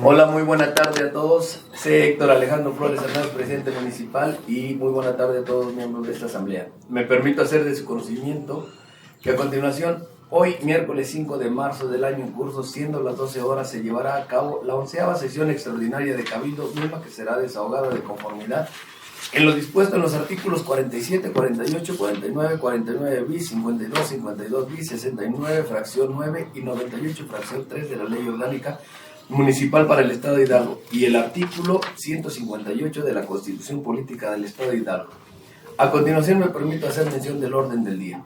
Hola, muy buena tarde a todos. Soy Héctor Alejandro Flores Hernández, presidente municipal, y muy buena tarde a todos los miembros de esta asamblea. Me permito hacer de su conocimiento que a continuación, hoy, miércoles 5 de marzo del año en curso, siendo las 12 horas, se llevará a cabo la 11ª sesión extraordinaria de Cabildo, misma que será desahogada de conformidad en lo dispuesto en los artículos 47, 48, 49, 49 bis, 52, 52 bis, 69, fracción 9 y 98, fracción 3 de la Ley Orgánica Municipal para el Estado de Hidalgo y el artículo 158 de la Constitución Política del Estado de Hidalgo. A continuación me permito hacer mención del orden del día.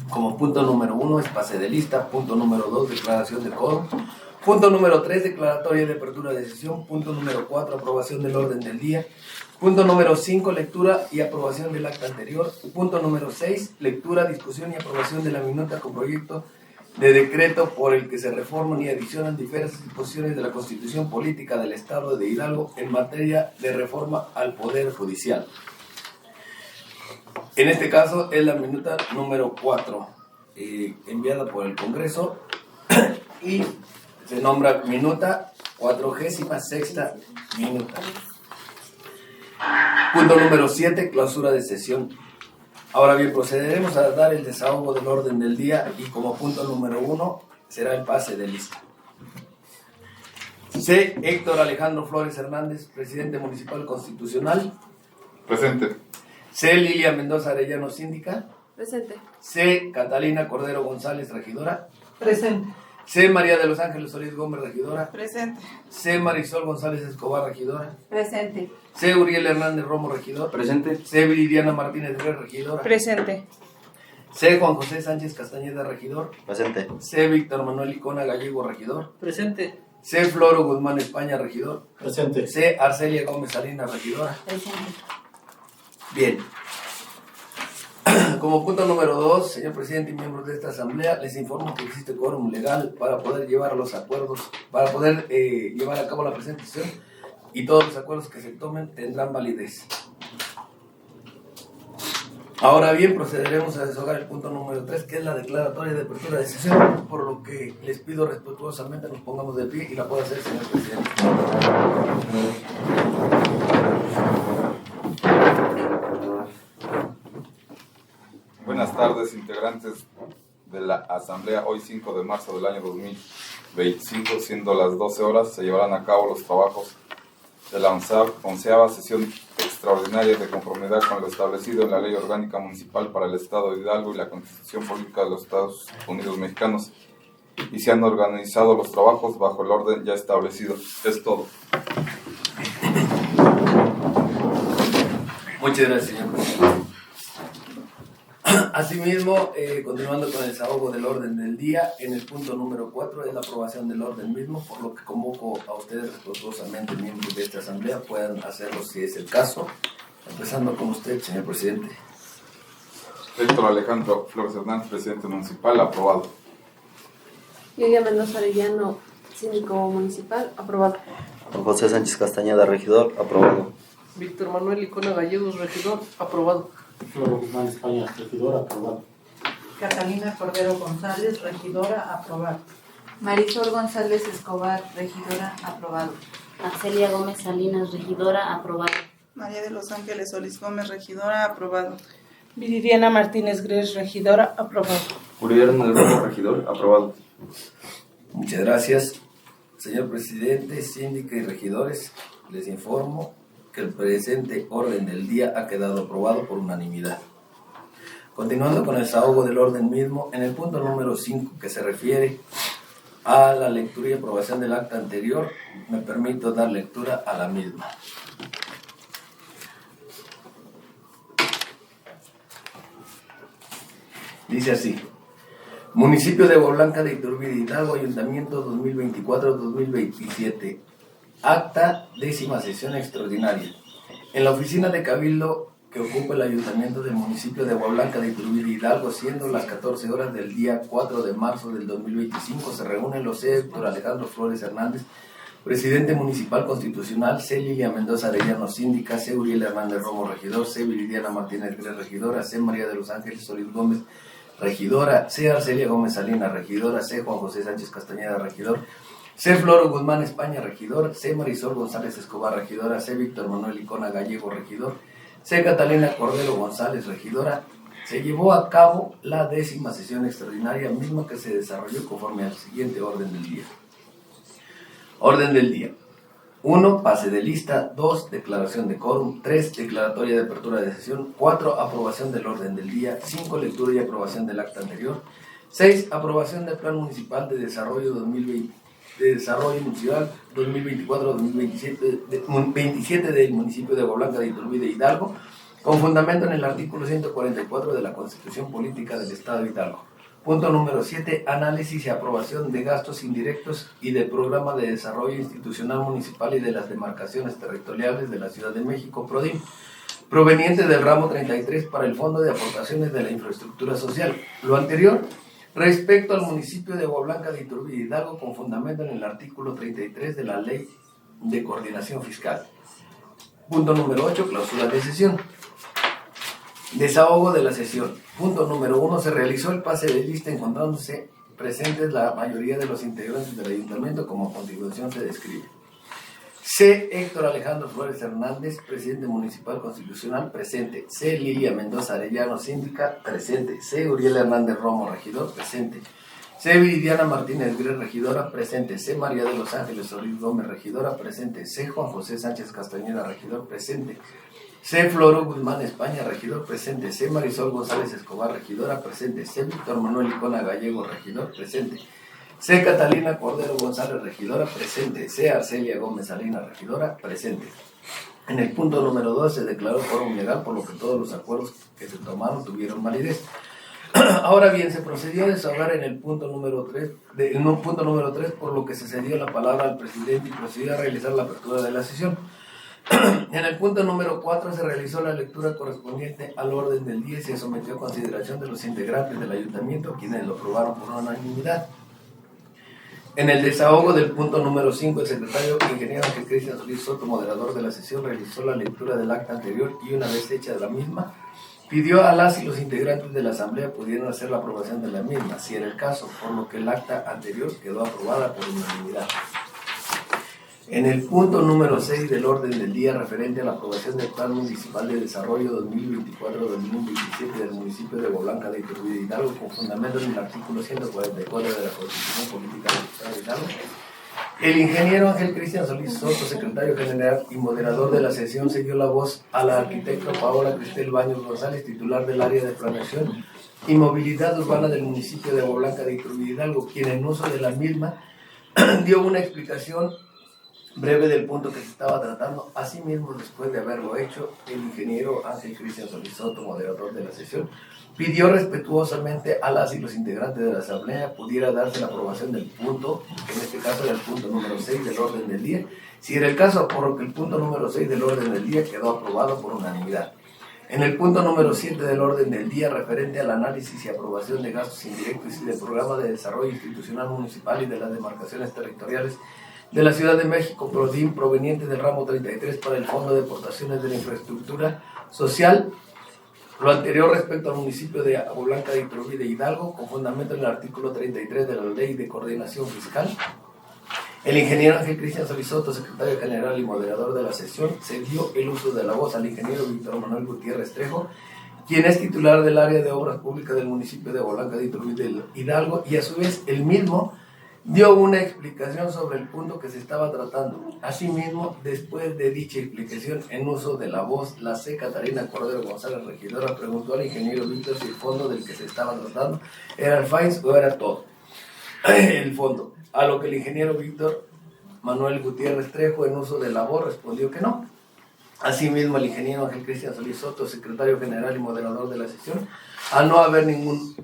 Como punto número 1 es pase de lista, punto número 2 declaración de quórum, punto número 3 declaratoria de apertura de sesión, punto número 4 aprobación del orden del día, punto número 5 lectura y aprobación del acta anterior, punto número 6 lectura, discusión y aprobación de la minuta con proyecto de decreto por el que se reforman y adicionan diversas disposiciones de la Constitución Política del Estado de Hidalgo en materia de reforma al Poder Judicial. En este caso es la minuta número 4, enviada por el Congreso y se nombra minuta 46ª minuta. Punto número 7, clausura de sesión. Ahora bien, procederemos a dar el desahogo del orden del día y como punto número 1 será el pase de lista. C. Héctor Alejandro Flores Hernández, presidente municipal constitucional. Presente. C. Lilia Mendoza Arellano, síndica. Presente. C. Catalina Cordero González, regidora. Presente. C. María de los Ángeles Solís Gómez, regidora. Presente. C. Marisol González Escobar, regidora. Presente. C. Uriel Hernández Romo, regidor. Presente. C. Viridiana Martínez Gres, regidora. Presente. C. Juan José Sánchez Castañeda, regidor. Presente. C. Víctor Manuel Icona Gallego, regidor. Presente. C. Floro Guzmán España, regidor. Presente. C. Arcelia Gómez Salinas, regidora. Presente. Bien. Como punto número 2, señor presidente y miembros de esta asamblea, les informo que existe quórum legal para poder llevar los acuerdos, para poder llevar a cabo la presentación y todos los acuerdos que se tomen tendrán validez. Ahora bien, procederemos a desahogar el punto número 3, que es la declaratoria de apertura de sesión, por lo que les pido respetuosamente nos pongamos de pie y la pueda hacer, señor presidente. Buenas tardes, integrantes de la Asamblea. Hoy 5 de marzo del año 2025, siendo las 12 horas, se llevarán a cabo los trabajos de la 11ª sesión extraordinaria de conformidad con lo establecido en la Ley Orgánica Municipal para el Estado de Hidalgo y la Constitución Política de los Estados Unidos Mexicanos, y se han organizado los trabajos bajo el orden ya establecido. Es todo. Muchas gracias, señor presidente. Asimismo, continuando con el desahogo del orden del día, en el punto número 4 es la aprobación del orden mismo, por lo que convoco a ustedes respetuosamente, miembros de esta asamblea, puedan hacerlo si es el caso, empezando con usted, señor presidente. Héctor Alejandro Flores Hernández, presidente municipal, aprobado. Lilia Mendoza Arellano, síndico municipal, aprobado. Juan José Sánchez Castañeda, regidor, aprobado. Víctor Manuel Icona Gallegos, regidor, aprobado. Floro Guzmán España, regidora, aprobado. Catalina Cordero González, regidora, aprobado. Marisol González Escobar, regidora, aprobado. Arcelia Gómez Salinas, regidora, aprobado. María de los Ángeles Solís Gómez, regidora, aprobado. Viridiana Martínez Gres, regidora, aprobado. Uriel Hernández Romo, regidor, aprobado. Muchas gracias, señor presidente, síndica y regidores. Les informo que el presente orden del día ha quedado aprobado por unanimidad. Continuando con el desahogo del orden mismo, en el punto número 5, que se refiere a la lectura y aprobación del acta anterior, me permito dar lectura a la misma. Dice así: Municipio de Agua Blanca de Iturbide, Hidalgo, Ayuntamiento 2024-2027. Acta 10ª sesión extraordinaria. En la oficina de Cabildo que ocupa el Ayuntamiento del municipio de Agua Blanca de Iturbide, Hidalgo, siendo las 14 horas del día 4 de marzo del 2025, se reúnen los C. Héctor Alejandro Flores Hernández, presidente municipal constitucional; C. Lilia Mendoza Arellano, síndica; C. Uriel Hernández Romo, regidor; C. Viridiana Martínez Gres, regidora; C. María de los Ángeles Solís Gómez regidora. C. Arcelia Gómez Salinas, regidora. C. Juan José Sánchez Castañeda, regidor. C. Floro Guzmán España, regidor. C. Marisol González Escobar, regidora. C. Víctor Manuel Icona Gallego, regidor. C. Catalina Cordero González, regidora. Se llevó a cabo la 10ª sesión extraordinaria, misma que se desarrolló conforme al siguiente orden del día. Orden del día. 1. Pase de lista. 2. Declaración de quórum. 3. Declaratoria de apertura de sesión. 4. Aprobación del orden del día. 5. Lectura y aprobación del acta anterior. 6. Aprobación del Plan Municipal de Desarrollo 2020. De Desarrollo Municipal 2024-2027 del municipio de Agua Blanca de Iturbide, Hidalgo, con fundamento en el artículo 144 de la Constitución Política del Estado de Hidalgo. Punto número 7. Análisis y aprobación de gastos indirectos y del Programa de Desarrollo Institucional Municipal y de las demarcaciones territoriales de la Ciudad de México, PRODIM, proveniente del ramo 33 para el Fondo de Aportaciones de la Infraestructura Social. Lo anterior respecto al municipio de Agua Blanca de Iturbide, Hidalgo, con fundamento en el artículo 33 de la Ley de Coordinación Fiscal. Punto número 8. Clausura de sesión. Desahogo de la sesión. Punto número 1. Se realizó el pase de lista encontrándose presentes la mayoría de los integrantes del ayuntamiento, como a continuación se describe. C. Héctor Alejandro Flores Hernández, presidente municipal constitucional, presente. C. Lilia Mendoza Arellano, síndica, presente. C. Uriel Hernández Romo, regidor, presente. C. Viridiana Martínez Gres, regidora, presente. C. María de los Ángeles Solís Gómez, regidora, presente. C. Juan José Sánchez Castañeda, regidor, presente. C. Floro Guzmán España, regidor, presente. C. Marisol González Escobar, regidora, presente. C. Víctor Manuel Icona Gallego, regidor, presente. C. Catalina Cordero González, regidora, presente. C. Arcelia Gómez Salinas, regidora, presente. En el punto número 2 se declaró quórum legal, por lo que todos los acuerdos que se tomaron tuvieron validez. Ahora bien, se procedió a desahogar en el punto número 3, por lo que se cedió la palabra al presidente y procedió a realizar la apertura de la sesión. En el punto número 4 se realizó la lectura correspondiente al orden del día y se sometió a consideración de los integrantes del ayuntamiento, quienes lo aprobaron por unanimidad. En el desahogo del punto número 5, el secretario ingeniero Ángel Cristian Solís Soto, moderador de la sesión, realizó la lectura del acta anterior y, una vez hecha la misma, pidió a las y los integrantes de la asamblea pudieran hacer la aprobación de la misma, si era el caso, por lo que el acta anterior quedó aprobada por unanimidad. En el punto número 6 del orden del día, referente a la aprobación del Plan Municipal de Desarrollo 2024-2027 del municipio de Agua Blanca de Iturbide, Hidalgo, con fundamento en el artículo 144 de la Constitución Política del Estado de Hidalgo, el ingeniero Ángel Cristian Solís Soto, secretario general y moderador de la sesión, cedió la voz a la arquitecta Paola Cristel Baños González, titular del área de planeación y movilidad urbana del municipio de Agua Blanca de Iturbide, Hidalgo, quien en uso de la misma dio una explicación breve del punto que se estaba tratando. Asimismo, después de haberlo hecho, el ingeniero Ángel Cristian Solís Soto, moderador de la sesión, pidió respetuosamente a las y los integrantes de la asamblea pudiera darse la aprobación del punto, que en este caso era el punto número 6 del orden del día, si era el caso, por lo que el punto número 6 del orden del día quedó aprobado por unanimidad. En el punto número 7 del orden del día, referente al análisis y aprobación de gastos indirectos y del Programa de Desarrollo Institucional Municipal y de las demarcaciones territoriales de la Ciudad de México, PRODIM, proveniente del ramo 33 para el Fondo de Aportaciones de la Infraestructura Social, lo anterior respecto al municipio de Agua Blanca de Iturbide, Hidalgo, con fundamento en el artículo 33 de la Ley de Coordinación Fiscal. El ingeniero Ángel Cristian Solís Soto, secretario general y moderador de la sesión, cedió el uso de la voz al ingeniero Víctor Manuel Gutiérrez Trejo, quien es titular del área de obras públicas del municipio de Agua Blanca de Iturbide, Hidalgo, y a su vez el mismo dio una explicación sobre el punto que se estaba tratando. Asimismo, después de dicha explicación en uso de la voz, la C. Catalina Cordero González, regidora, preguntó al ingeniero Víctor si el fondo del que se estaba tratando era el FAINS o era todo el fondo, a lo que el ingeniero Víctor Manuel Gutiérrez Trejo, en uso de la voz, respondió que no. Asimismo, el ingeniero Ángel Cristian Solís Soto, secretario general y moderador de la sesión, al no haber ningún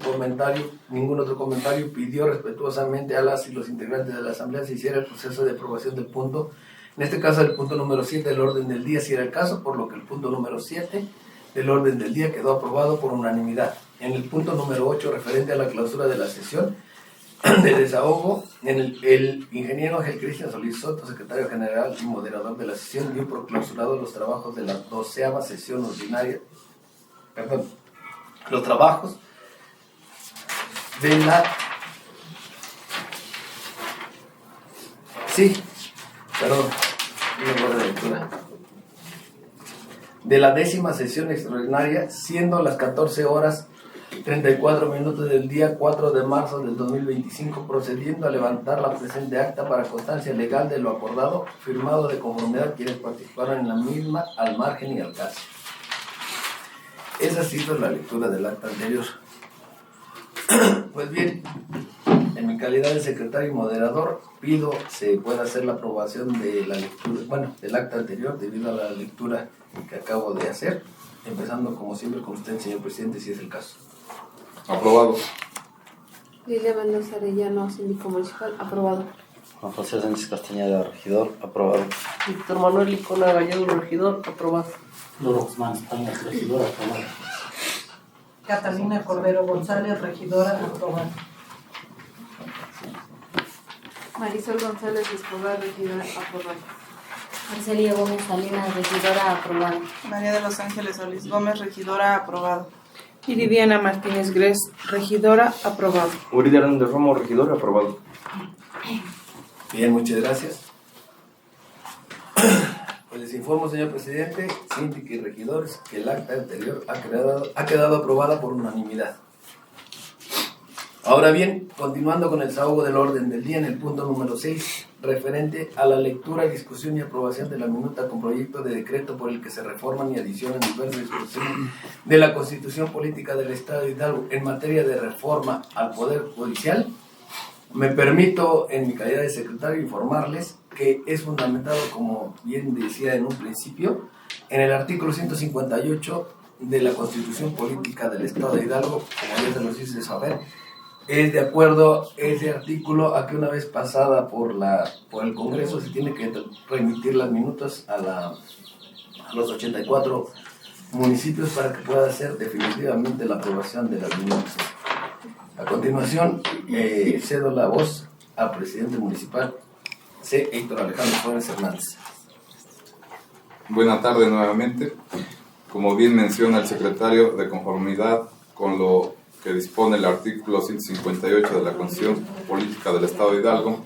otro comentario, pidió respetuosamente a las y los integrantes de la asamblea se hiciera el proceso de aprobación del punto, en este caso el punto número 7 del orden del día, si era el caso, por lo que el punto número 7 del orden del día quedó aprobado por unanimidad. En el punto número 8, referente a la clausura de la sesión de desahogo, el ingeniero Ángel Cristian Solís Soto, secretario general y moderador de la sesión, dio por clausurados los trabajos de la 12ª sesión ordinaria, los trabajos de la... Sí, perdón, un error de lectura. De la 10ª sesión extraordinaria, siendo las 14 horas 34 minutos del día 4 de marzo del 2025, procediendo a levantar la presente acta para constancia legal de lo acordado, firmado de conformidad quienes participaron en la misma, al margen y al caso. Esa ha sido la lectura del acta anterior. Pues bien, en mi calidad de secretario y moderador, pido se pueda hacer la aprobación de la lectura, del acta anterior, debido a la lectura que acabo de hacer, empezando como siempre con usted, señor presidente, si es el caso. Aprobado. Lilia Mendoza Arellano, síndico municipal. Aprobado. Juan José Sánchez Castañeda, regidor. Aprobado. Víctor Manuel Licona Gallego, regidor. Aprobado. Loro Guzmán España, regidor. Aprobado. Catalina Cordero González, regidora. Aprobado. Marisol González Escobar, regidora. Aprobado. Arcelia Gómez Salinas, regidora. Aprobado. María de los Ángeles Solís Gómez, regidora. Aprobado. Iridiana Martínez Gres, regidora. Aprobado. Uribe Hernández Romo, regidor. Aprobado. Bien, muchas gracias. Pues les informo, señor presidente, síndico y regidores, que el acta anterior ha quedado aprobada por unanimidad. Ahora bien, continuando con el desahogo del orden del día en el punto número 6, referente a la lectura, discusión y aprobación de la minuta con proyecto de decreto por el que se reforman y adicionan diversas disposiciones de la Constitución Política del Estado de Hidalgo en materia de reforma al Poder Judicial, me permito, en mi calidad de secretario, informarles que es fundamentado, como bien decía en un principio, en el artículo 158 de la Constitución Política del Estado de Hidalgo, como ya se los hice saber. Es de acuerdo ese artículo a que una vez pasada por el Congreso se tiene que remitir las minutas a los 84 municipios para que pueda hacer definitivamente la aprobación de las minutas. A continuación, cedo la voz al presidente municipal, C. Héctor Alejandro Flores Hernández. Buenas tardes nuevamente. Como bien menciona el secretario, de conformidad con lo que dispone el artículo 158 de la Constitución Política del Estado de Hidalgo,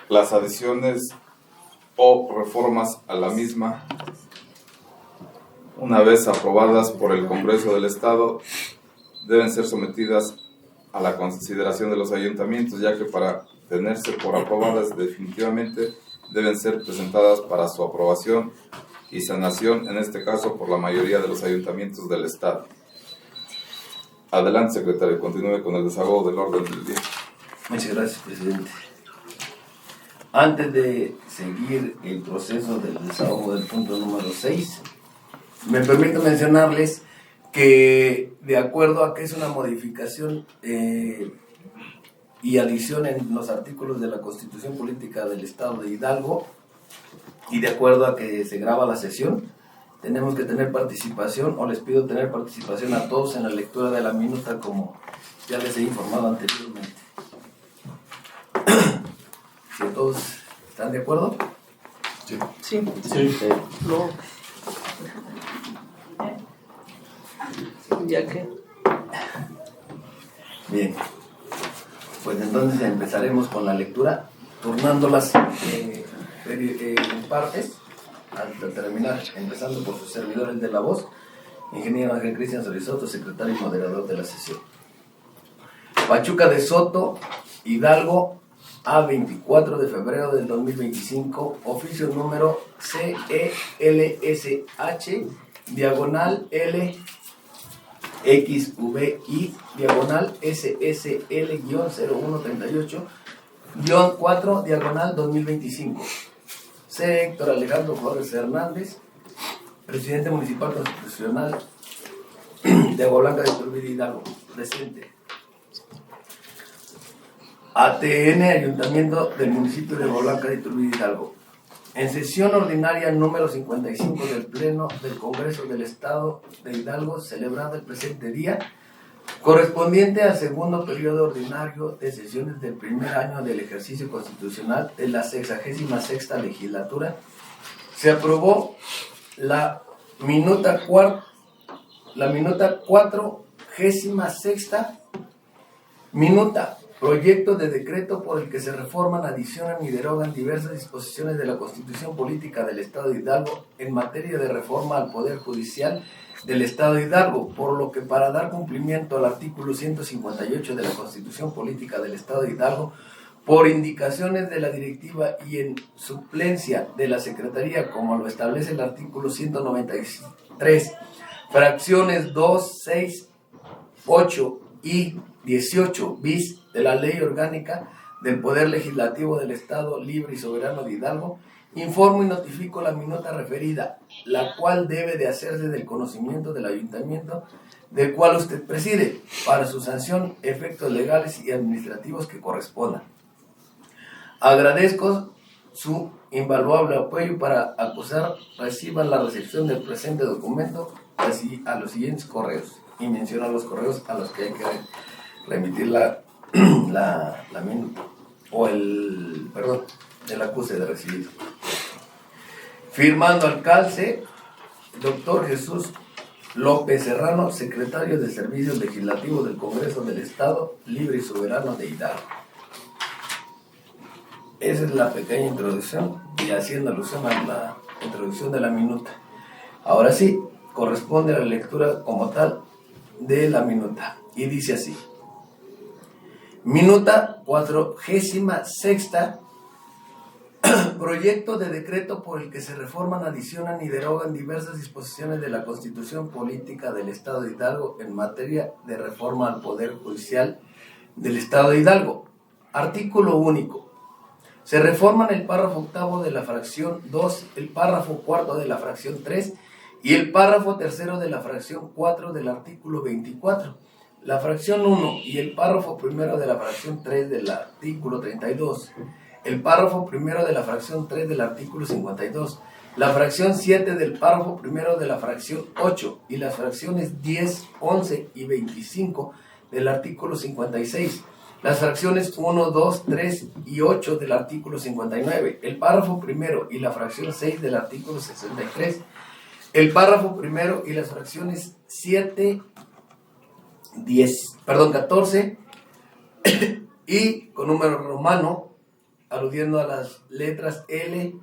las adiciones o reformas a la misma, una vez aprobadas por el Congreso del Estado, deben ser sometidas a la consideración de los ayuntamientos, ya que para tenerse por aprobadas definitivamente deben ser presentadas para su aprobación y sanación, en este caso por la mayoría de los ayuntamientos del Estado. Adelante, secretario, continúe con el desahogo del orden del día. Muchas gracias, presidente. Antes de seguir el proceso del desahogo del punto número 6, me permito mencionarles que, de acuerdo a que es una modificación y adición en los artículos de la Constitución Política del Estado de Hidalgo, y de acuerdo a que se graba la sesión, tenemos que tener participación, o les pido tener participación a todos en la lectura de la minuta, como ya les he informado anteriormente. Si todos están de acuerdo. Sí. Sí. No. Ya que. Bien. Pues entonces empezaremos con la lectura, turnándolas en partes, hasta terminar, empezando por sus servidores de la voz, ingeniero Ángel Cristian Sorisoto, secretario y moderador de la sesión. Pachuca de Soto, Hidalgo, a 24 de febrero del 2025, oficio número CELSH, diagonal LXVI, diagonal SSL-0138-4, diagonal 2025. C. Héctor Alejandro Flores Hernández, presidente municipal constitucional de Agua Blanca de Iturbide, Hidalgo, presente. ATN, Ayuntamiento del municipio de Agua Blanca de Iturbide, Hidalgo. En sesión ordinaria número 55 del Pleno del Congreso del Estado de Hidalgo, celebrada el presente día, correspondiente al segundo periodo ordinario de sesiones del primer año del ejercicio constitucional de la 66ª legislatura, se aprobó la minuta 46ª Minuta. Proyecto de decreto por el que se reforman, adicionan y derogan diversas disposiciones de la Constitución Política del Estado de Hidalgo en materia de reforma al Poder Judicial del Estado de Hidalgo, por lo que para dar cumplimiento al artículo 158 de la Constitución Política del Estado de Hidalgo, por indicaciones de la directiva y en suplencia de la Secretaría, como lo establece el artículo 193, fracciones 2, 6, 8 y 18 bis de la Ley Orgánica del Poder Legislativo del Estado Libre y Soberano de Hidalgo, informo y notifico la minuta referida, la cual debe de hacerse del conocimiento del ayuntamiento del cual usted preside, para su sanción, efectos legales y administrativos que correspondan. Agradezco su invaluable apoyo para acusar, reciban la recepción del presente documento así a los siguientes correos, y menciona los correos a los que hay que remitir la minuta, o el acuse de recibido. Firmando al calce, Dr. Jesús López Serrano, secretario de Servicios Legislativos del Congreso del Estado Libre y Soberano de Hidalgo. Esa es la pequeña introducción, y haciendo alusión a la introducción de la minuta. Ahora sí, corresponde a la lectura como tal de la minuta, y dice así: Minuta 46ª, proyecto de decreto por el que se reforman, adicionan y derogan diversas disposiciones de la Constitución Política del Estado de Hidalgo en materia de reforma al Poder Judicial del Estado de Hidalgo. Artículo único. Se reforman el párrafo octavo de la fracción 2, el párrafo cuarto de la fracción 3 y el párrafo tercero de la fracción 4 del artículo 24. La fracción 1 y el párrafo primero de la fracción 3 del artículo 32, el párrafo primero de la fracción 3 del artículo 52, la fracción 7 del párrafo primero de la fracción 8 y las fracciones 10, 11 y 25 del artículo 56, las fracciones 1, 2, 3 y 8 del artículo 59, el párrafo primero y la fracción 6 del artículo 63, el párrafo primero y las fracciones 14 y con número romano, aludiendo a las letras L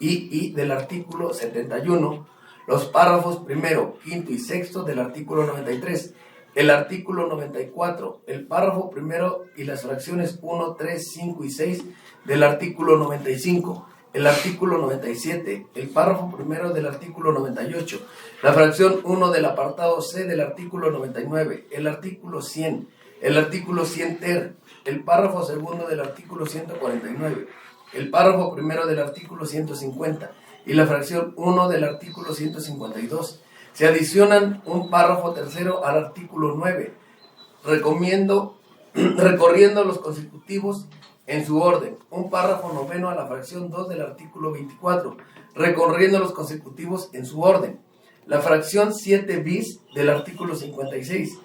y I del artículo 71, los párrafos primero, quinto y sexto del artículo 93, el artículo 94, el párrafo primero y las fracciones 1, 3, 5 y 6 del artículo 95, el artículo 97, el párrafo primero del artículo 98, la fracción 1 del apartado C del artículo 99, el artículo 100, el artículo 100 ter, el párrafo segundo del artículo 149, el párrafo primero del artículo 150 y la fracción 1 del artículo 152. Se adicionan un párrafo tercero al artículo 9, recorriendo los consecutivos en su orden, un párrafo noveno a la fracción 2 del artículo 24, recorriendo los consecutivos en su orden, la fracción 7 bis del artículo 56,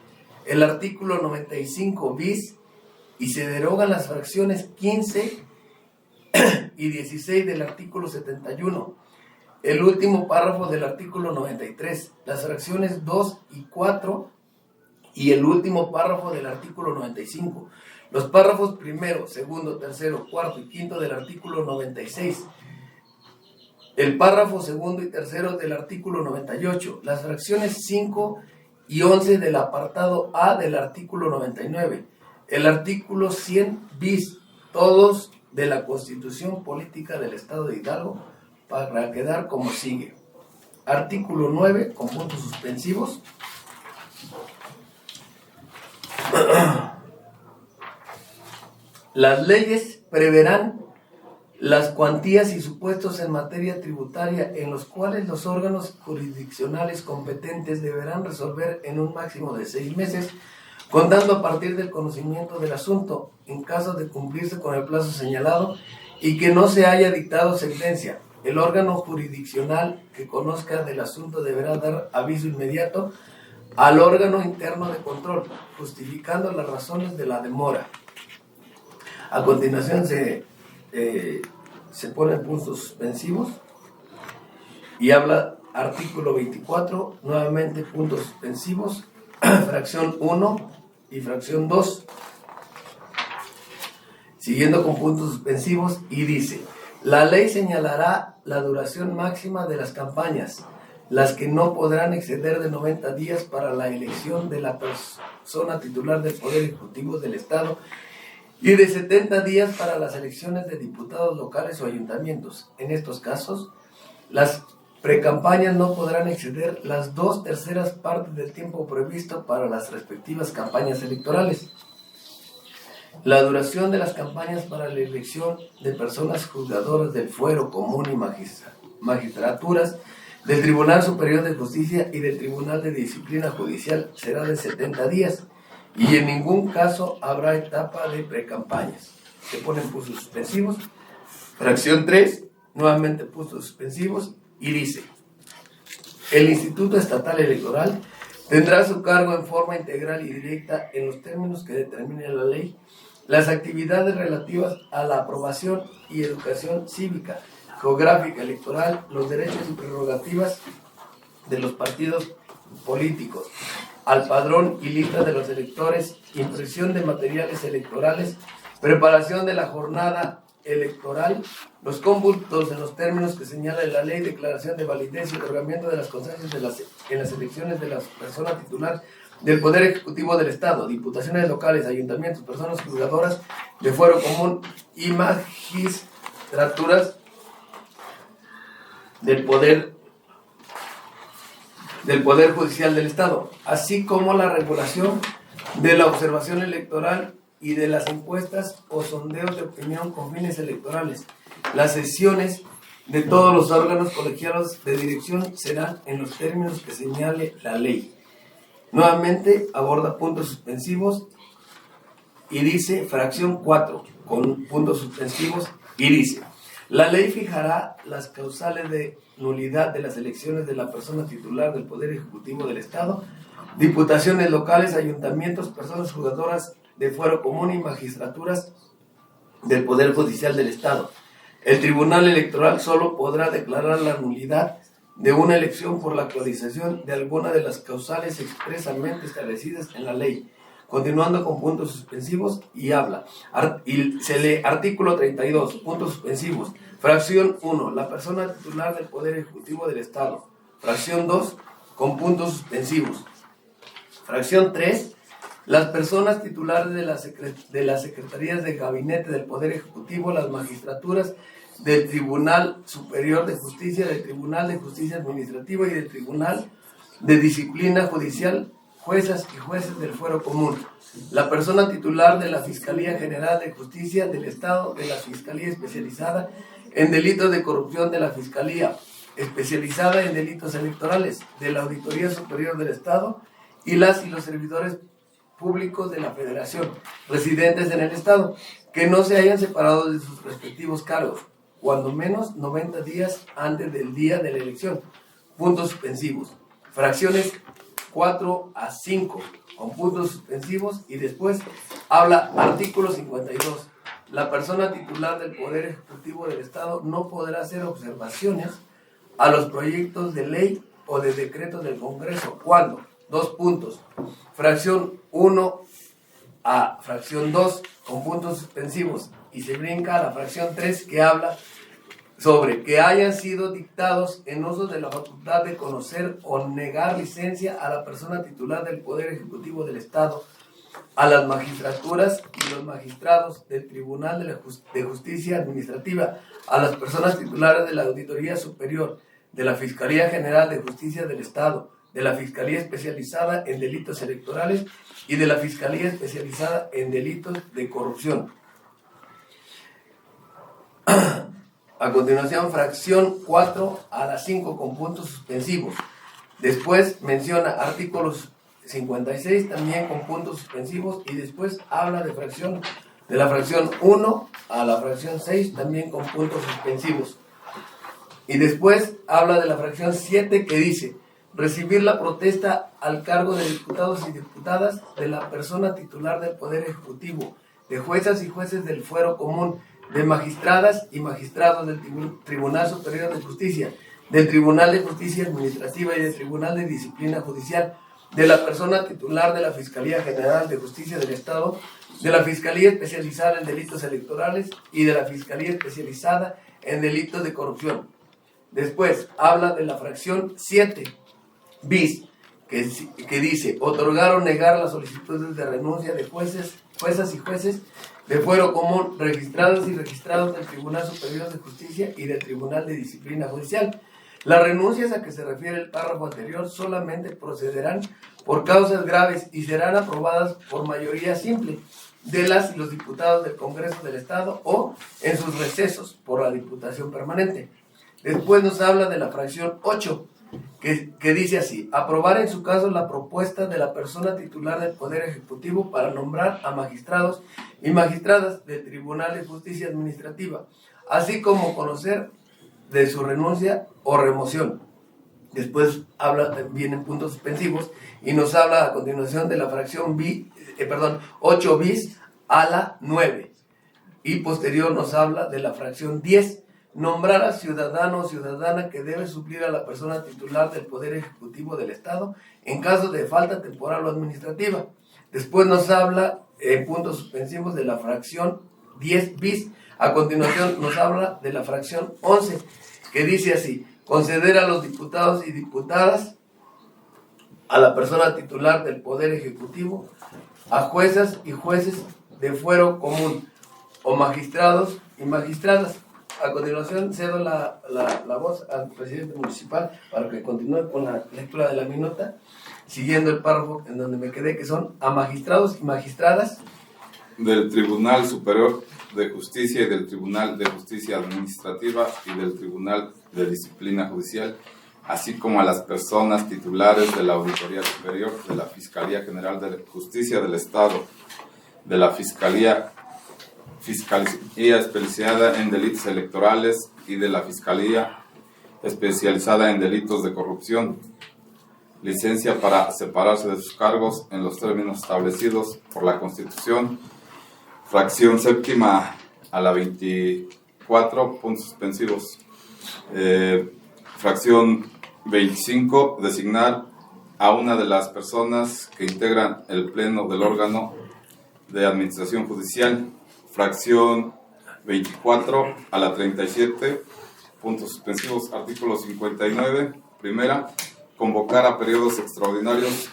el artículo 95 bis, y se derogan las fracciones 15 y 16 del artículo 71, el último párrafo del artículo 93, las fracciones 2 y 4 y el último párrafo del artículo 95, los párrafos primero, segundo, tercero, cuarto y quinto del artículo 96, el párrafo segundo y tercero del artículo 98, las fracciones 5 y 11 del apartado A del artículo 99, el artículo 100 bis, todos de la Constitución Política del Estado de Hidalgo, para quedar como sigue. Artículo 9, con puntos suspensivos. Las leyes preverán las cuantías y supuestos en materia tributaria en los cuales los órganos jurisdiccionales competentes deberán resolver en un máximo de 6 meses, contando a partir del conocimiento del asunto, en caso de cumplirse con el plazo señalado y que no se haya dictado sentencia. El órgano jurisdiccional que conozca del asunto deberá dar aviso inmediato al órgano interno de control, justificando las razones de la demora. A continuación se ponen puntos suspensivos y habla artículo 24, nuevamente puntos suspensivos, fracción 1 y fracción 2. siguiendo con puntos suspensivos, y dice: la ley señalará la duración máxima de las campañas, las que no podrán exceder de 90 días para la elección de la persona titular del Poder Ejecutivo del Estado y de 70 días para las elecciones de diputados locales o ayuntamientos. En estos casos, las precampañas no podrán exceder las 2/3 partes del tiempo previsto para las respectivas campañas electorales. La duración de las campañas para la elección de personas juzgadoras del fuero común y magistraturas del Tribunal Superior de Justicia y del Tribunal de Disciplina Judicial será de 70 días y en ningún caso habrá etapa de precampañas. Se ponen puntos suspensivos. Fracción 3, nuevamente puntos suspensivos, y dice: el Instituto Estatal Electoral tendrá a su cargo en forma integral y directa, en los términos que determine la ley, las actividades relativas a la aprobación y educación cívica, geográfica, electoral, los derechos y prerrogativas de los partidos políticos, al padrón y lista de los electores, impresión de materiales electorales, preparación de la jornada electoral, los cómputos en los términos que señala la ley, declaración de validez y otorgamiento de las constancias en las elecciones de la persona titular del Poder Ejecutivo del Estado, diputaciones locales, ayuntamientos, personas juzgadoras de fuero común y magistraturas del Poder Judicial del Estado, así como la regulación de la observación electoral y de las encuestas o sondeos de opinión con fines electorales. Las sesiones de todos los órganos colegiados de dirección serán en los términos que señale la ley. Nuevamente aborda puntos suspensivos y dice, fracción 4, con puntos suspensivos, y dice: la ley fijará las causales de nulidad de las elecciones de la persona titular del Poder Ejecutivo del Estado, diputaciones locales, ayuntamientos, personas juzgadoras de fuero común y magistraturas del Poder Judicial del Estado. El Tribunal Electoral solo podrá declarar la nulidad de una elección por la actualización de alguna de las causales expresamente establecidas en la ley. Continuando con puntos suspensivos, y se lee artículo 32, puntos suspensivos. Fracción 1, la persona titular del Poder Ejecutivo del Estado. Fracción 2, con puntos suspensivos. Fracción 3, las personas titulares de las secretarías de gabinete del Poder Ejecutivo, las magistraturas del Tribunal Superior de Justicia, del Tribunal de Justicia Administrativa y del Tribunal de Disciplina Judicial, juezas y jueces del fuero común. La persona titular de la Fiscalía General de Justicia del Estado, de la Fiscalía Especializada en Delitos de Corrupción de la Fiscalía Especializada en Delitos Electorales, de la Auditoría Superior del Estado, y los servidores públicos de la Federación, residentes en el Estado, que no se hayan separado de sus respectivos cargos, cuando menos 90 días antes del día de la elección. Puntos suspensivos. Fracciones 4 a 5, con puntos suspensivos, y después habla artículo 52. La persona titular del Poder Ejecutivo del Estado no podrá hacer observaciones a los proyectos de ley o de decretos del Congreso. ¿Cuándo? 2 puntos. Fracción 1 a fracción 2, con puntos suspensivos, y se brinca a la fracción 3, que habla sobre que hayan sido dictados en uso de la facultad de conocer o negar licencia a la persona titular del Poder Ejecutivo del Estado, a las magistraturas y los magistrados del Tribunal de Justicia Administrativa, a las personas titulares de la Auditoría Superior, de la Fiscalía General de Justicia del Estado, de la Fiscalía Especializada en Delitos Electorales y de la Fiscalía Especializada en Delitos de Corrupción. A continuación, fracción 4 a la 5, con puntos suspensivos. Después menciona artículos 56, también con puntos suspensivos, y después habla de la fracción 1 a la fracción 6, también con puntos suspensivos. Y después habla de la fracción 7, que dice: recibir la protesta al cargo de diputados y diputadas de la persona titular del Poder Ejecutivo, de juezas y jueces del fuero común, de magistradas y magistrados del Tribunal Superior de Justicia, del Tribunal de Justicia Administrativa y del Tribunal de Disciplina Judicial, de la persona titular de la Fiscalía General de Justicia del Estado, de la Fiscalía Especializada en Delitos Electorales y de la Fiscalía Especializada en Delitos de Corrupción. Después habla de la fracción 7 bis, que dice otorgar o negar las solicitudes de renuncia de juezas y jueces de fuero común registradas y registrados del Tribunal Superior de Justicia y del Tribunal de Disciplina Judicial. Las renuncias a que se refiere el párrafo anterior solamente procederán por causas graves y serán aprobadas por mayoría simple de las y los diputados del Congreso del Estado o en sus recesos por la Diputación Permanente. Después nos habla de la fracción 8, que dice así: aprobar en su caso la propuesta de la persona titular del Poder Ejecutivo para nombrar a magistrados y magistradas del Tribunal de Justicia Administrativa, así como conocer de su renuncia o remoción. Después vienen puntos suspensivos y nos habla a continuación de la fracción 8 bis a la 9. Y posterior nos habla de la fracción 10, nombrar a ciudadano o ciudadana que debe suplir a la persona titular del Poder Ejecutivo del Estado en caso de falta temporal o administrativa. Después nos habla en puntos suspensivos de la fracción 10 bis. A continuación nos habla de la fracción 11, que dice así: conceder a los diputados y diputadas, a la persona titular del Poder Ejecutivo, a juezas y jueces de fuero común o magistrados y magistradas. A continuación cedo la voz al presidente municipal para que continúe con la lectura de la minuta, siguiendo el párrafo en donde me quedé, que son a magistrados y magistradas del Tribunal Superior de Justicia y del Tribunal de Justicia Administrativa y del Tribunal de Disciplina Judicial, así como a las personas titulares de la Auditoría Superior, de la Fiscalía General de Justicia del Estado, de la Fiscalía Especializada en Delitos Electorales y de la Fiscalía Especializada en Delitos de Corrupción, licencia para separarse de sus cargos en los términos establecidos por la Constitución. Fracción séptima a la 24, puntos suspensivos. Fracción 25, designar a una de las personas que integran el pleno del órgano de administración judicial. Fracción 24 a la 37, puntos suspensivos. Artículo 59, primera, convocar a periodos extraordinarios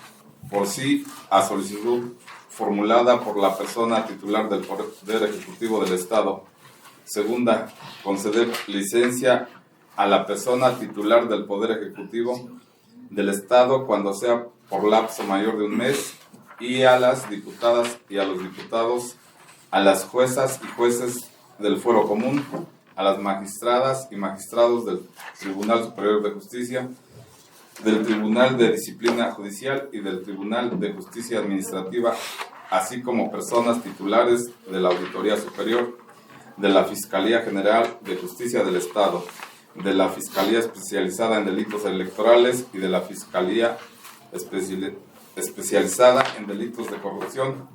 por sí a solicitud formulada por la persona titular del Poder Ejecutivo del Estado. Segunda, conceder licencia a la persona titular del Poder Ejecutivo del Estado cuando sea por lapso mayor de un mes, y a las diputadas y a los diputados, a las juezas y jueces del fuero común, a las magistradas y magistrados del Tribunal Superior de Justicia, del Tribunal de Disciplina Judicial y del Tribunal de Justicia Administrativa, así como personas titulares de la Auditoría Superior, de la Fiscalía General de Justicia del Estado, de la Fiscalía Especializada en Delitos Electorales y de la Fiscalía Especializada en Delitos de Corrupción,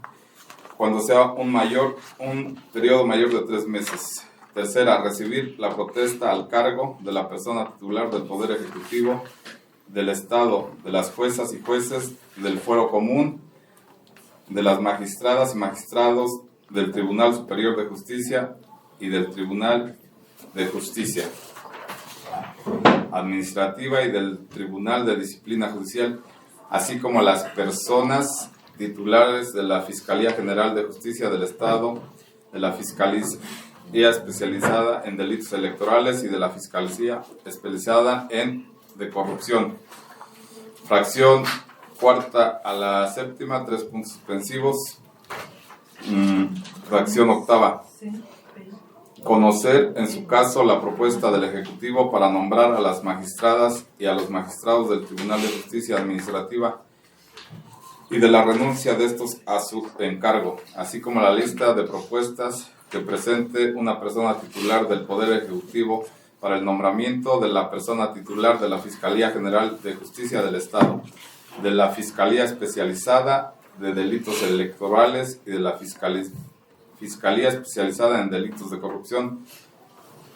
cuando sea un periodo mayor de 3 meses. Tercera, recibir la protesta al cargo de la persona titular del Poder Ejecutivo del Estado, de las juezas y jueces del fuero común, de las magistradas y magistrados del Tribunal Superior de Justicia y del Tribunal de Justicia Administrativa y del Tribunal de Disciplina Judicial, así como las personas titulares de la Fiscalía General de Justicia del Estado, de la Fiscalía Especializada en Delitos Electorales y de la Fiscalía Especializada en de Corrupción. Fracción cuarta a la séptima, 3 puntos suspensivos. Fracción octava. Conocer en su caso la propuesta del Ejecutivo para nombrar a las magistradas y a los magistrados del Tribunal de Justicia Administrativa y de la renuncia de estos a su encargo, así como la lista de propuestas que presente una persona titular del Poder Ejecutivo para el nombramiento de la persona titular de la Fiscalía General de Justicia del Estado, de la Fiscalía Especializada de Delitos Electorales y de la Fiscalía Especializada en Delitos de Corrupción,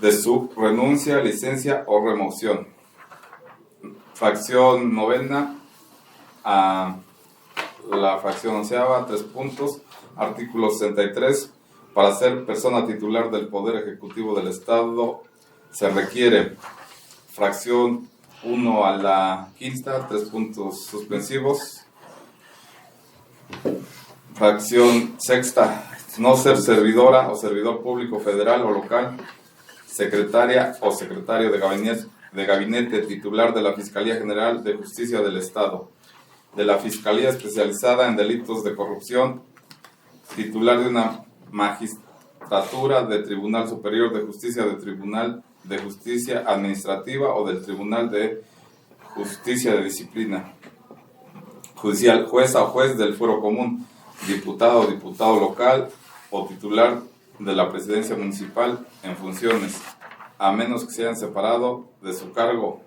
de su renuncia, licencia o remoción. Fracción novena a la fracción onceava, 3 puntos. Artículo 63. Para ser persona titular del Poder Ejecutivo del Estado se requiere fracción 1 a la quinta, 3 puntos suspensivos. Fracción sexta, no ser servidora o servidor público federal o local, secretaria o secretario de gabinete titular de la Fiscalía General de Justicia del Estado, de la Fiscalía Especializada en Delitos de Corrupción, titular de una magistratura de Tribunal Superior de Justicia, de Tribunal de Justicia Administrativa o del Tribunal de Justicia de Disciplina Judicial, jueza o juez del fuero común, diputado o diputado local o titular de la presidencia municipal en funciones, a menos que se hayan separado de su cargo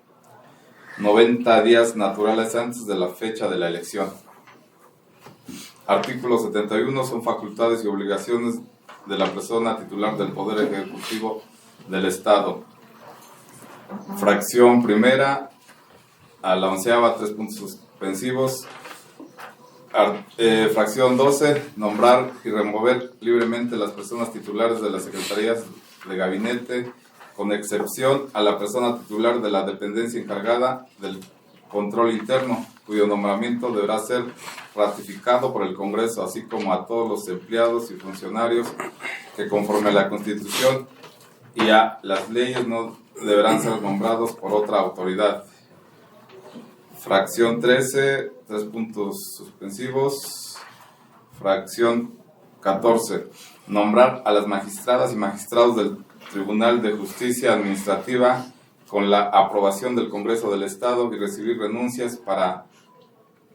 90 días naturales antes de la fecha de la elección. Artículo 71. Son facultades y obligaciones de la persona titular del Poder Ejecutivo del Estado. Fracción primera a la 11ª, 3 puntos suspensivos. Fracción 12. Nombrar y remover libremente las personas titulares de las secretarías de gabinete, con excepción a la persona titular de la dependencia encargada del control interno, cuyo nombramiento deberá ser ratificado por el Congreso, así como a todos los empleados y funcionarios que, conforme a la Constitución y a las leyes, no deberán ser nombrados por otra autoridad. Fracción 13, 3 puntos suspensivos. Fracción 14. Nombrar a las magistradas y magistrados del Tribunal de Justicia Administrativa con la aprobación del Congreso del Estado y recibir renuncias para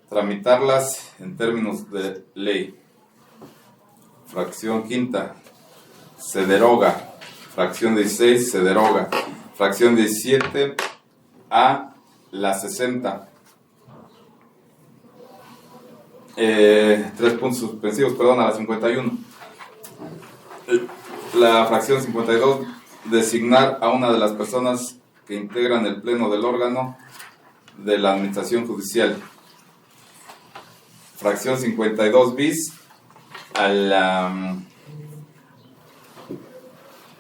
tramitarlas en términos de ley. Fracción 5. Se deroga. Fracción 16. Se deroga. Fracción 17 a la 60. 3 puntos suspensivos, a la 51. La fracción 52, designar a una de las personas que integran el pleno del órgano de la administración judicial. Fracción 52 bis a la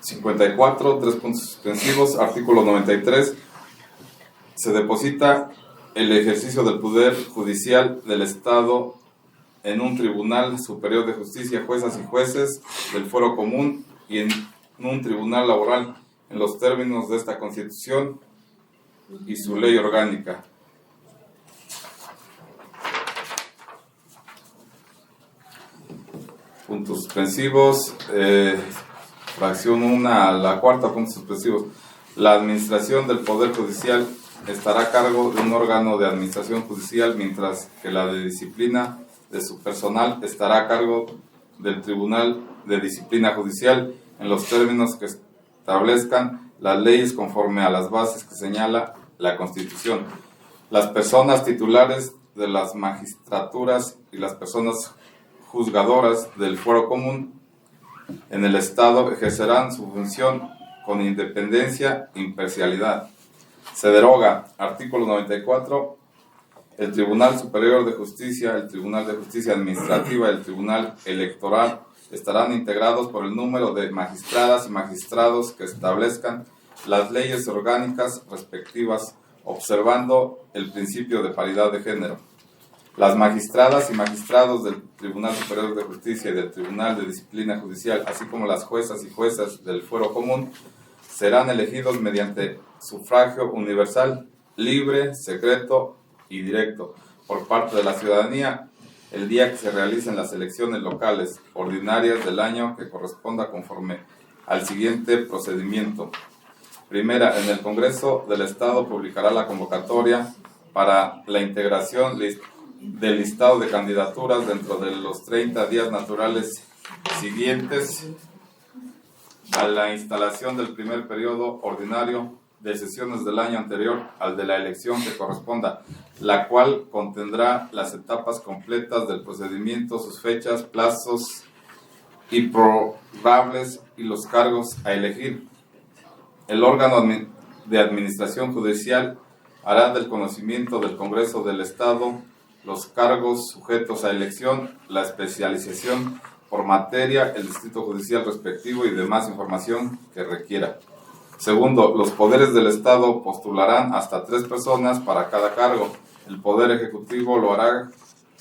54, 3 puntos suspensivos. Artículo 93. Se deposita el ejercicio del Poder Judicial del Estado en un Tribunal Superior de Justicia, juezas y jueces del fuero común y en un tribunal laboral en los términos de esta Constitución y su ley orgánica. Puntos suspensivos. Fracción 1 a la 4, puntos suspensivos. La administración del Poder Judicial estará a cargo de un órgano de administración judicial, mientras que la de disciplina de su personal estará a cargo del Tribunal de Disciplina Judicial en los términos que establezcan las leyes conforme a las bases que señala la Constitución. Las personas titulares de las magistraturas y las personas juzgadoras del fuero común en el Estado ejercerán su función con independencia e imparcialidad. Se deroga. Artículo 94. El Tribunal Superior de Justicia, el Tribunal de Justicia Administrativa y el Tribunal Electoral estarán integrados por el número de magistradas y magistrados que establezcan las leyes orgánicas respectivas, observando el principio de paridad de género. Las magistradas y magistrados del Tribunal Superior de Justicia y del Tribunal de Disciplina Judicial, así como las juezas y juezas del fuero común, serán elegidos mediante sufragio universal, libre, secreto y directo por parte de la ciudadanía el día que se realicen las elecciones locales ordinarias del año que corresponda conforme al siguiente procedimiento. Primera, en el Congreso del Estado publicará la convocatoria para la integración del listado de candidaturas dentro de los 30 días naturales siguientes a la instalación del primer periodo ordinario de sesiones del año anterior al de la elección que corresponda, la cual contendrá las etapas completas del procedimiento, sus fechas, plazos y prorrogables y los cargos a elegir. El órgano de administración judicial hará del conocimiento del Congreso del Estado los cargos sujetos a elección, la especialización por materia el distrito judicial respectivo y demás información que requiera. Segundo, los poderes del Estado postularán hasta 3 personas para cada cargo. El Poder Ejecutivo lo hará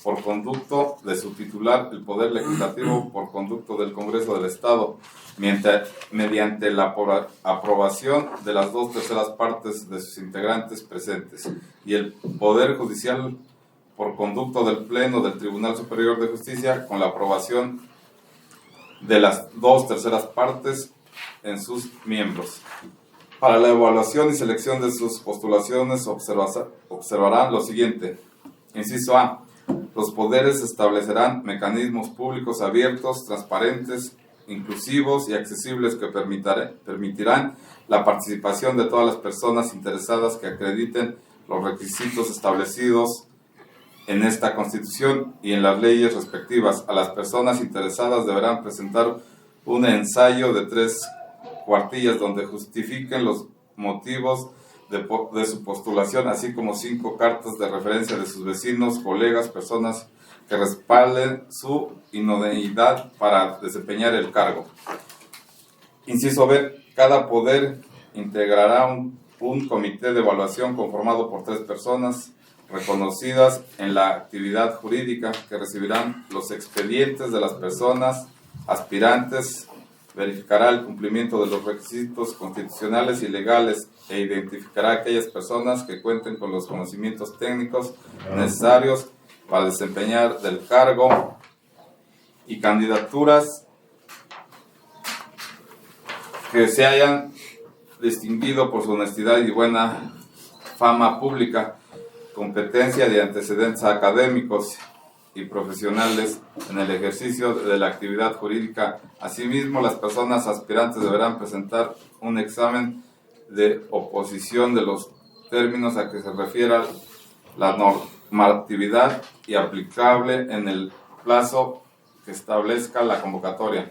por conducto de su titular, el Poder Legislativo por conducto del Congreso del Estado, mediante la aprobación de las 2/3 partes de sus integrantes presentes, y el Poder Judicial por conducto del Pleno del Tribunal Superior de Justicia con la aprobación de las 2/3 partes en sus miembros. Para la evaluación y selección de sus postulaciones observarán lo siguiente. Inciso A. Los poderes establecerán mecanismos públicos abiertos, transparentes, inclusivos y accesibles que permitirán la participación de todas las personas interesadas que acrediten los requisitos establecidos en esta Constitución y en las leyes respectivas. A las personas interesadas deberán presentar un ensayo de 3 cuartillas donde justifiquen los motivos de su postulación, así como 5 cartas de referencia de sus vecinos, colegas, personas que respalden su idoneidad para desempeñar el cargo. Inciso B. Cada poder integrará un comité de evaluación conformado por 3 personas reconocidas en la actividad jurídica que recibirán los expedientes de las personas aspirantes, verificará el cumplimiento de los requisitos constitucionales y legales e identificará a aquellas personas que cuenten con los conocimientos técnicos necesarios para desempeñar del cargo y candidaturas que se hayan distinguido por su honestidad y buena fama pública, competencia de antecedentes académicos y profesionales en el ejercicio de la actividad jurídica. Asimismo, las personas aspirantes deberán presentar un examen de oposición de los términos a que se refiera la normatividad y aplicable en el plazo que establezca la convocatoria.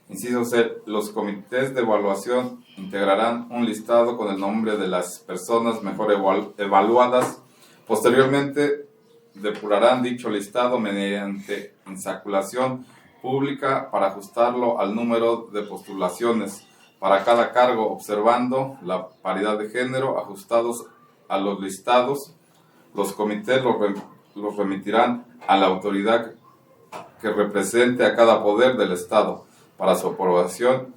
Inciso C. Los comités de evaluación integrarán un listado con el nombre de las personas mejor evaluadas. Posteriormente, depurarán dicho listado mediante insaculación pública para ajustarlo al número de postulaciones para cada cargo, observando la paridad de género. Ajustados a los listados, los comités los remitirán a la autoridad que represente a cada poder del Estado para su aprobación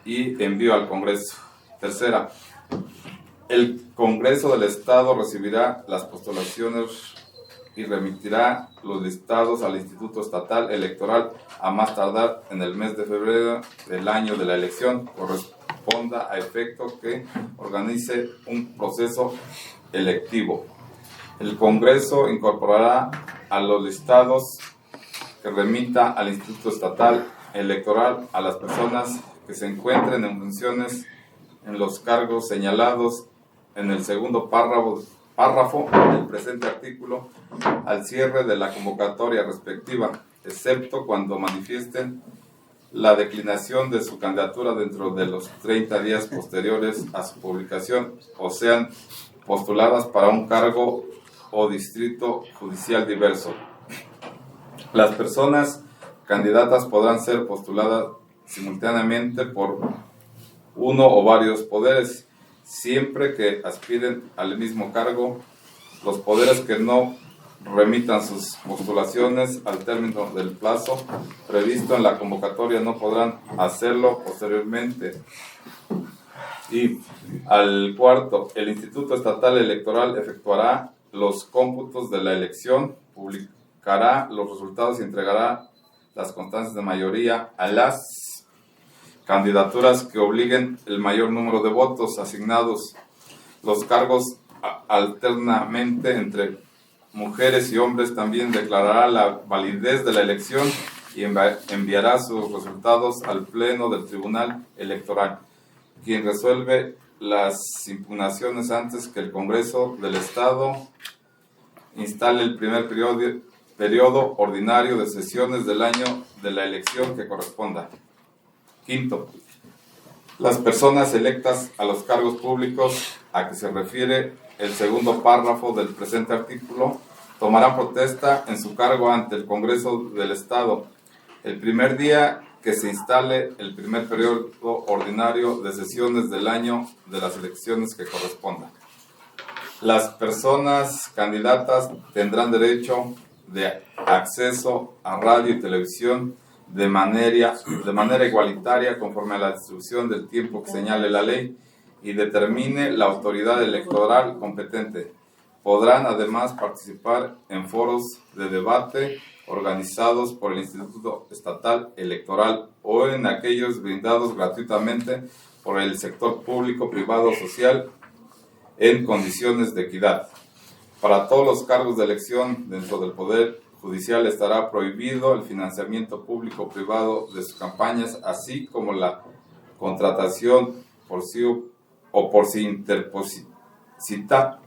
y envío al Congreso. Tercera, el Congreso del Estado recibirá las postulaciones y remitirá los listados al Instituto Estatal Electoral a más tardar en el mes de febrero del año de la elección corresponda, a efecto que organice un proceso electivo. El Congreso incorporará a los listados que remita al Instituto Estatal Electoral a las personas que se encuentren en funciones en los cargos señalados en el segundo párrafo del presente artículo al cierre de la convocatoria respectiva, excepto cuando manifiesten la declinación de su candidatura dentro de los 30 días posteriores a su publicación o sean postuladas para un cargo o distrito judicial diverso. Las personas candidatas podrán ser postuladas simultáneamente por uno o varios poderes, siempre que aspiren al mismo cargo. Los poderes que no remitan sus postulaciones al término del plazo previsto en la convocatoria no podrán hacerlo posteriormente. Y al cuarto, el Instituto Estatal Electoral efectuará los cómputos de la elección, publicará los resultados y entregará las constancias de mayoría a las candidaturas que obliguen el mayor número de votos asignados. Los cargos alternamente entre mujeres y hombres. También declarará la validez de la elección y enviará sus resultados al Pleno del Tribunal Electoral, quien resuelve las impugnaciones antes que el Congreso del Estado instale el primer periodo ordinario de sesiones del año de la elección que corresponda. Quinto, las personas electas a los cargos públicos a que se refiere el segundo párrafo del presente artículo tomarán protesta en su cargo ante el Congreso del Estado el primer día que se instale el primer periodo ordinario de sesiones del año de las elecciones que correspondan. Las personas candidatas tendrán derecho de acceso a radio y televisión de manera igualitaria conforme a la distribución del tiempo que señale la ley y determine la autoridad electoral competente. Podrán además participar en foros de debate organizados por el Instituto Estatal Electoral o en aquellos brindados gratuitamente por el sector público, privado o social en condiciones de equidad. Para todos los cargos de elección dentro del Poder Judicial estará prohibido el financiamiento público-privado de sus campañas, así como la contratación por sí o por sí interposita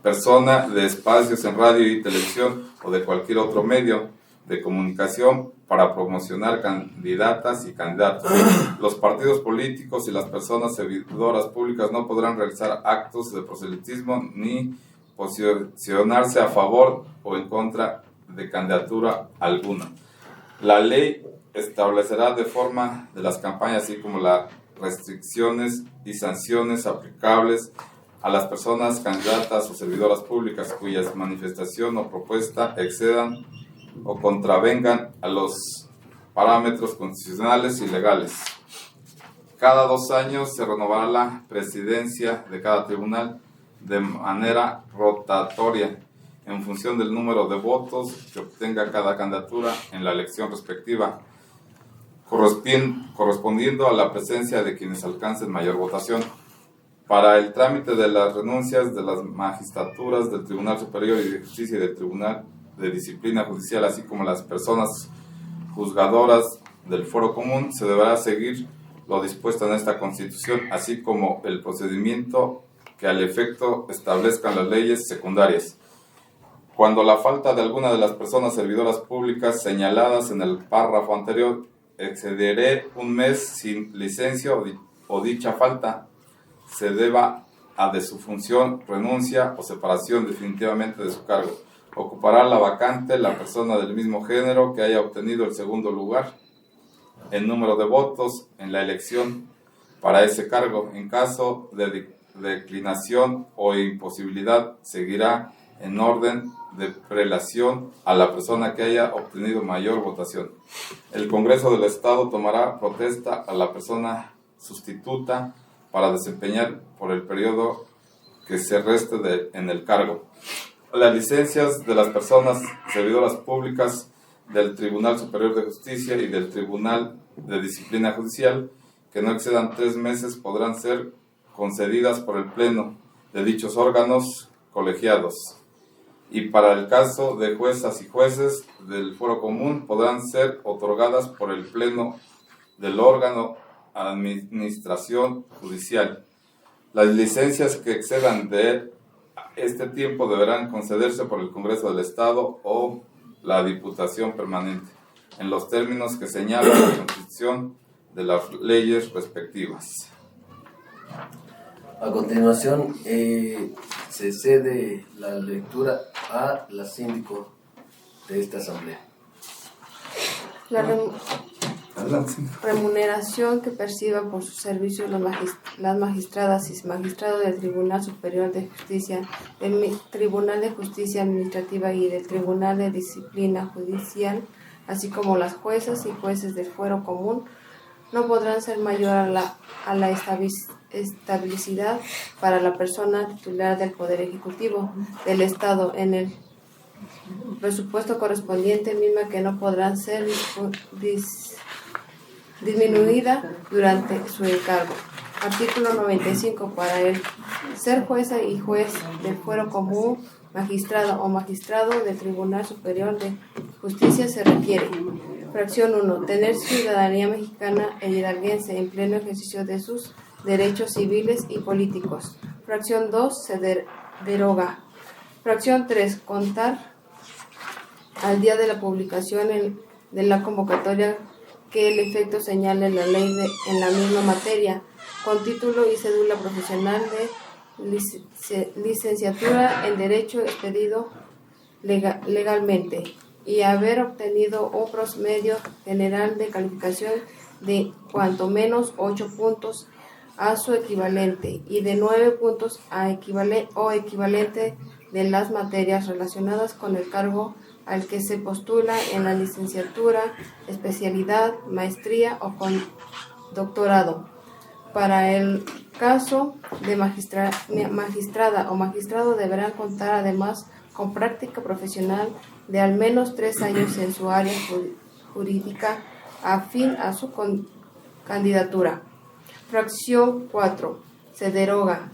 persona de espacios en radio y televisión o de cualquier otro medio de comunicación para promocionar candidatas y candidatos. Los partidos políticos y las personas servidoras públicas no podrán realizar actos de proselitismo ni posicionarse a favor o en contra de candidatura alguna. La ley establecerá de forma de las campañas, así como las restricciones y sanciones aplicables a las personas candidatas o servidoras públicas cuyas manifestación o propuesta excedan o contravengan a los parámetros constitucionales y legales. Cada 2 años se renovará la presidencia de cada tribunal de manera rotatoria en función del número de votos que obtenga cada candidatura en la elección respectiva, correspondiendo a la presencia de quienes alcancen mayor votación. Para el trámite de las renuncias de las magistraturas del Tribunal Superior de Justicia y del Tribunal de Disciplina Judicial, así como las personas juzgadoras del Foro Común, se deberá seguir lo dispuesto en esta Constitución, así como el procedimiento que al efecto establezcan las leyes secundarias. Cuando la falta de alguna de las personas servidoras públicas señaladas en el párrafo anterior excediere 1 mes sin licencia o dicha falta se deba a de su función, renuncia o separación definitivamente de su cargo. Ocupará la vacante la persona del mismo género que haya obtenido el segundo lugar en número de votos en la elección para ese cargo. En caso de declinación o imposibilidad, seguirá en orden de prelación a la persona que haya obtenido mayor votación. El Congreso del Estado tomará protesta a la persona sustituta para desempeñar por el periodo que se reste en el cargo. Las licencias de las personas servidoras públicas del Tribunal Superior de Justicia y del Tribunal de Disciplina Judicial que no excedan 3 meses podrán ser concedidas por el Pleno de dichos órganos colegiados. Y para el caso de juezas y jueces del Foro Común podrán ser otorgadas por el Pleno del órgano Administración Judicial. Las licencias que excedan de este tiempo deberán concederse por el Congreso del Estado o la Diputación Permanente, en los términos que señala la Constitución de las leyes respectivas. A continuación, se cede la lectura a la síndico de esta asamblea. La remuneración que perciban por sus servicios las magistradas y magistrados del Tribunal Superior de Justicia, del Tribunal de Justicia Administrativa y del Tribunal de Disciplina Judicial, así como las juezas y jueces del Fuero Común, no podrán ser mayor a la estabilidad para la persona titular del Poder Ejecutivo del Estado en el presupuesto correspondiente, misma que no podrán ser disminuida durante su encargo. Artículo 95. Para el ser jueza y juez del Fuero Común, magistrado o magistrado del Tribunal Superior de Justicia se requiere: fracción 1. Tener ciudadanía mexicana e hidalguense en pleno ejercicio de sus derechos civiles y políticos. Fracción 2. Se deroga. Fracción 3. Contar al día de la publicación de la convocatoria que el efecto señale la ley en la misma materia, con título y cédula profesional de licenciatura en Derecho expedido legalmente, y haber obtenido un promedio general de calificación de cuanto menos 8 puntos a su equivalente y de 9 puntos a equivalente de las materias relacionadas con el cargo al que se postula en la licenciatura, especialidad, maestría o con doctorado. Para el caso de magistrada o magistrado deberán contar además con práctica profesional de al menos 3 años en su área jurídica afín a su candidatura. Fracción 4. Se deroga.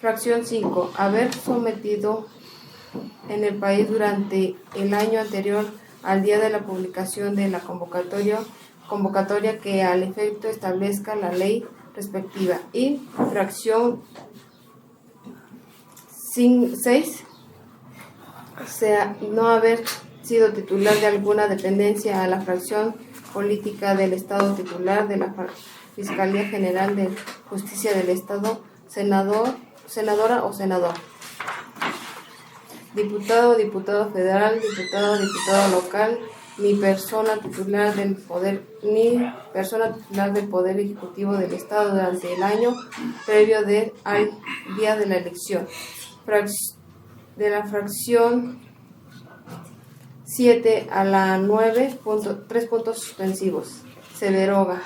Fracción 5. Haber sometido en el país durante el año anterior al día de la publicación de la convocatoria que al efecto establezca la ley respectiva. Y fracción 6. No haber sido titular de alguna dependencia a la fracción política del Estado, titular de la Fiscalía General de Justicia del Estado, senadora o senador, diputado o diputada federal, diputado o diputada local, ni persona titular del poder ejecutivo del Estado durante el año previo al día de la elección. De la fracción 7 a la 9, 3 puntos suspensivos. Se deroga.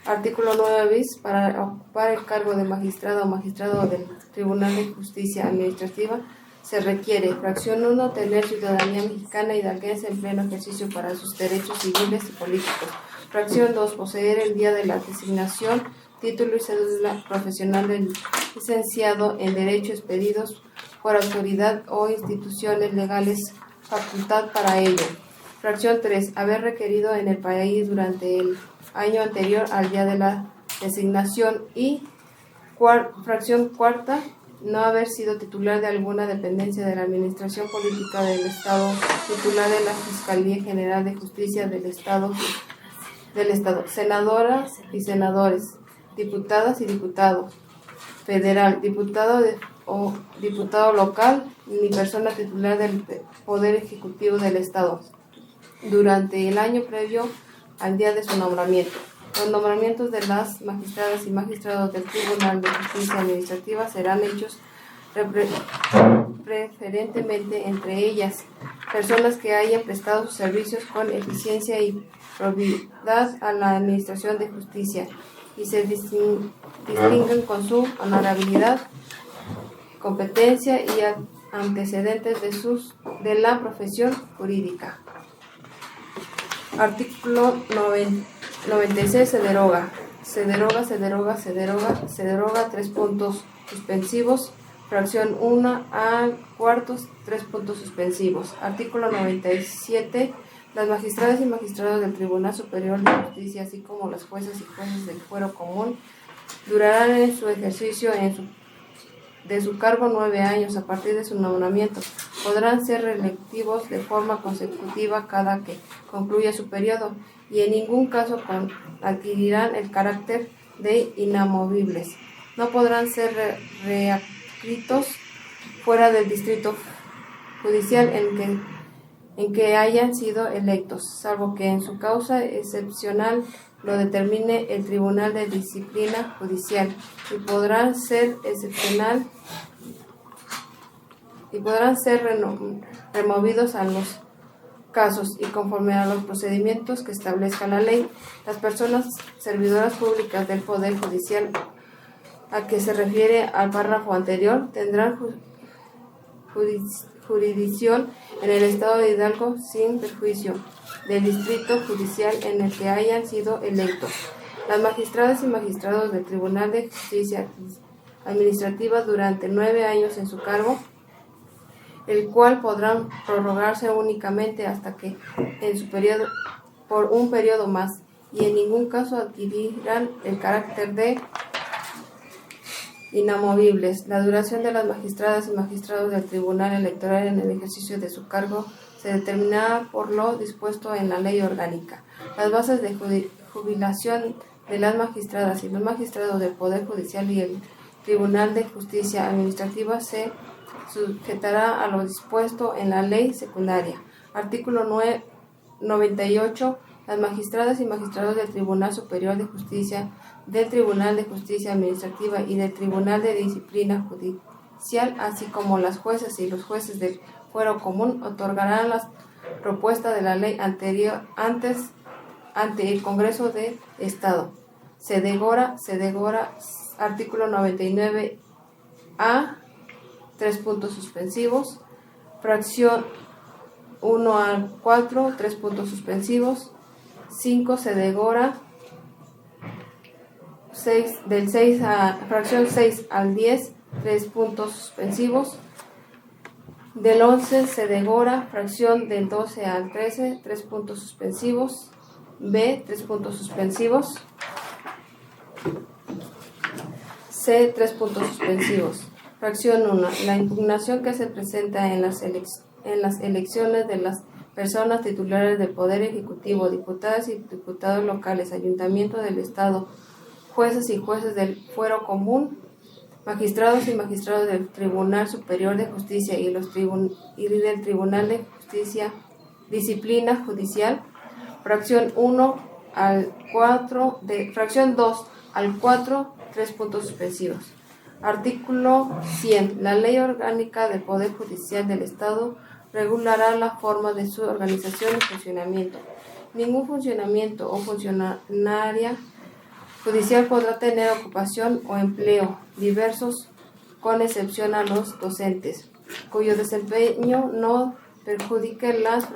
Artículo 9 bis. Para ocupar el cargo de magistrado o magistrado del Tribunal de Justicia Administrativa se requiere: fracción 1, tener ciudadanía mexicana hidalguense en pleno ejercicio para sus derechos civiles y políticos. Fracción 2, poseer el día de la designación título y cédula profesional del licenciado en Derecho expedidos por autoridad o instituciones legales, facultad para ello. Fracción 3, haber requerido en el país durante el año anterior al día de la designación. Y fracción 4, no haber sido titular de alguna dependencia de la Administración Política del Estado, titular de la Fiscalía General de Justicia del Estado, senadoras y senadores, diputadas y diputados federal, diputado o diputado local, ni persona titular del Poder Ejecutivo del Estado durante el año previo al día de su nombramiento. Los nombramientos de las magistradas y magistrados del Tribunal de Justicia Administrativa serán hechos preferentemente entre ellas personas que hayan prestado sus servicios con eficiencia y probidad a la Administración de Justicia y se distingan con su honorabilidad, competencia y antecedentes de la profesión jurídica. Artículo 96. Se deroga. Se deroga 3 puntos suspensivos. Fracción 1 al cuarto, 3 puntos suspensivos. Artículo 97. Las magistradas y magistrados del Tribunal Superior de Justicia, así como los jueces y jueces del fuero común, durarán en su ejercicio de su cargo 9 años a partir de su nombramiento. Podrán ser reelectivos de forma consecutiva cada que concluya su periodo y en ningún caso adquirirán el carácter de inamovibles. No podrán ser readscritos fuera del distrito judicial en que hayan sido electos, salvo que en su causa excepcional lo determine el Tribunal de Disciplina Judicial, y podrán ser removidos a los casos y conforme a los procedimientos que establezca la ley. Las personas servidoras públicas del Poder Judicial a que se refiere al párrafo anterior tendrán jurisdicción en el Estado de Hidalgo sin perjuicio del distrito judicial en el que hayan sido electos. Las magistradas y magistrados del Tribunal de Justicia Administrativa durante 9 años en su cargo, el cual podrán prorrogarse únicamente hasta que en su periodo por un periodo más, y en ningún caso adquirirán el carácter de inamovibles. La duración de las magistradas y magistrados del Tribunal Electoral en el ejercicio de su cargo se determinará por lo dispuesto en la ley orgánica. Las bases de jubilación de las magistradas y los magistrados del Poder Judicial y el Tribunal de Justicia Administrativa se sujetará a lo dispuesto en la ley secundaria. Artículo 98. Las magistradas y magistrados del Tribunal Superior de Justicia, del Tribunal de Justicia Administrativa y del Tribunal de Disciplina Judicial, así como las jueces y los jueces del Fuero Común, otorgarán las propuestas de la ley anterior ante el Congreso del Estado. Se degora, artículo 99A, 3 puntos suspensivos, fracción 1 al 4, 3 puntos suspensivos, 5 se degora, fracción 6 al 10, 3 puntos suspensivos, del 11 se degora, fracción del 12 al 13, 3 puntos suspensivos, B, 3 puntos suspensivos, C, 3 puntos suspensivos. Fracción 1. La impugnación que se presenta en las elecciones de las personas titulares del Poder Ejecutivo, diputadas y diputados locales, ayuntamiento del Estado, jueces y jueces del Fuero Común, magistrados y magistrados del Tribunal Superior de Justicia y del Tribunal de Justicia, Disciplina Judicial, fracción 1 al 4, fracción 2 al 4, 3 puntos suspensivos. Artículo 100. La Ley Orgánica del Poder Judicial del Estado regulará la forma de su organización y funcionamiento. Ningún funcionamiento o funcionaria judicial podrá tener ocupación o empleo diversos, con excepción a los docentes, cuyo desempeño no perjudique las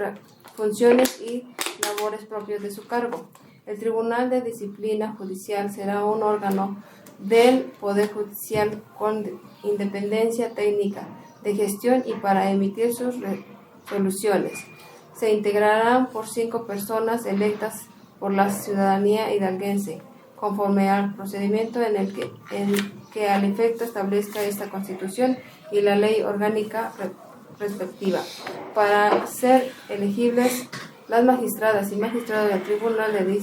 funciones y labores propias de su cargo. El Tribunal de Disciplina Judicial será un órgano del Poder Judicial con independencia técnica, de gestión y para emitir sus resoluciones. Se integrarán por 5 personas electas por la ciudadanía hidalguense, conforme al procedimiento en el que al efecto establezca esta Constitución y la ley orgánica respectiva. Para ser elegibles, las magistradas y magistrados del Tribunal de